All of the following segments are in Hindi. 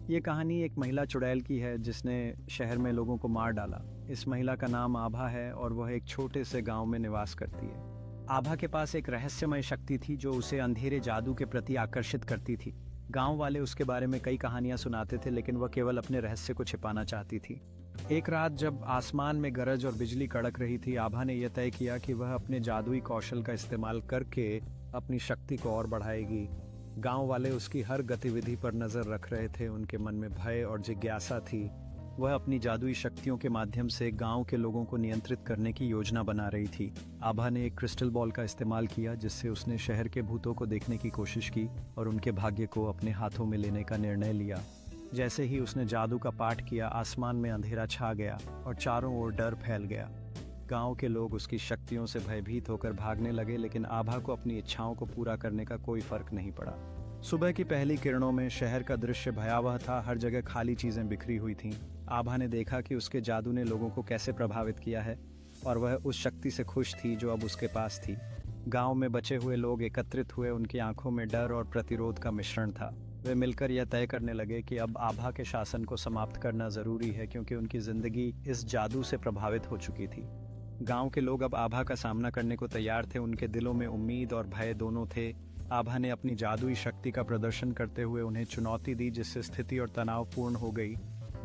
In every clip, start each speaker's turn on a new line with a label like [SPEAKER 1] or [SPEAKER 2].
[SPEAKER 1] ये कहानी एक महिला चुड़ैल की है जिसने शहर में लोगों को मार डाला। इस महिला का नाम आभा है और वह एक छोटे से गांव में निवास करती है। आभा के पास एक रहस्यमय शक्ति थी जो उसे अंधेरे जादू के प्रति आकर्षित करती थी। गांव वाले उसके बारे में कई कहानियां सुनाते थे, लेकिन वह केवल अपने रहस्य को छिपाना चाहती थी। एक रात जब आसमान में गरज और बिजली कड़क रही थी, आभा ने यह तय किया कि वह अपने जादुई कौशल का इस्तेमाल करके अपनी शक्ति को और बढ़ाएगी। गांव वाले उसकी हर गतिविधि पर नजर रख रहे थे। उनके मन में भय और जिज्ञासा थी। वह अपनी जादुई शक्तियों के माध्यम से गांव के लोगों को नियंत्रित करने की योजना बना रही थी। आभा ने एक क्रिस्टल बॉल का इस्तेमाल किया, जिससे उसने शहर के भूतों को देखने की कोशिश की और उनके भाग्य को अपने हाथों में लेने का निर्णय लिया। जैसे ही उसने जादू का पाठ किया, आसमान में अंधेरा छा गया और चारों ओर डर फैल गया। गांव के लोग उसकी शक्तियों से भयभीत होकर भागने लगे, लेकिन आभा को अपनी इच्छाओं को पूरा करने का कोई फर्क नहीं पड़ा। सुबह की पहली किरणों में शहर का दृश्य भयावह था। हर जगह खाली चीजें बिखरी हुई थीं। आभा ने देखा कि उसके जादू ने लोगों को कैसे प्रभावित किया है और वह उस शक्ति से खुश थी जो अब उसके पास थी। गांव में बचे हुए लोग एकत्रित हुए। उनकी आंखों में डर और प्रतिरोध का मिश्रण था। वे मिलकर यह तय करने लगे कि अब आभा के शासन को समाप्त करना जरूरी है, क्योंकि उनकी जिंदगी इस जादू से प्रभावित हो चुकी थी। गांव के लोग अब आभा का सामना करने को तैयार थे। उनके दिलों में उम्मीद और भय दोनों थे। आभा ने अपनी जादुई शक्ति का प्रदर्शन करते हुए उन्हें चुनौती दी, जिससे स्थिति और तनावपूर्ण हो गई।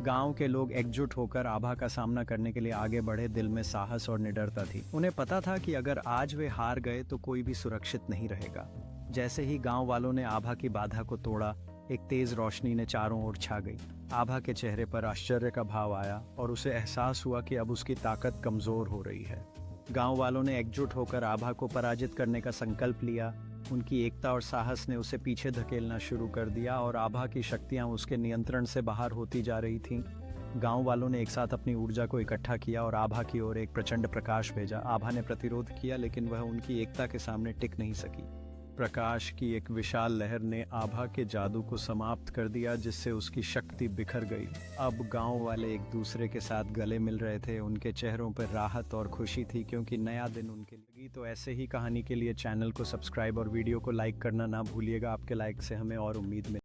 [SPEAKER 1] गांव के लोग एकजुट होकर आभा का सामना करने के लिए आगे बढ़े। दिल में साहस और निडरता थी। उन्हें पता था कि अगर आज वे हार गए तो कोई भी सुरक्षित नहीं रहेगा। जैसे ही गांव वालों ने आभा की बाधा को तोड़ा, एक तेज रोशनी ने चारों ओर छा गई। आभा के चेहरे पर आश्चर्य का भाव आया और उसे एहसास हुआ कि अब उसकी ताकत कमजोर हो रही है। गांव वालों ने एकजुट होकर आभा को पराजित करने का संकल्प लिया। उनकी एकता और साहस ने उसे पीछे धकेलना शुरू कर दिया और आभा की शक्तियां उसके नियंत्रण से बाहर होती जा रही थीं। गांव वालों ने एक साथ अपनी ऊर्जा को इकट्ठा किया और आभा की ओर एक प्रचंड प्रकाश भेजा। आभा ने प्रतिरोध किया, लेकिन वह उनकी एकता के सामने टिक नहीं सकी। प्रकाश की एक विशाल लहर ने आभा के जादू को समाप्त कर दिया, जिससे उसकी शक्ति बिखर गई। अब गांव वाले एक दूसरे के साथ गले मिल रहे थे। उनके चेहरों पर राहत और खुशी थी, क्योंकि नया दिन उनके लिए। तो ऐसे ही कहानी के लिए चैनल को सब्सक्राइब और वीडियो को लाइक करना ना भूलिएगा। आपके लाइक से हमें और उम्मीद मिले।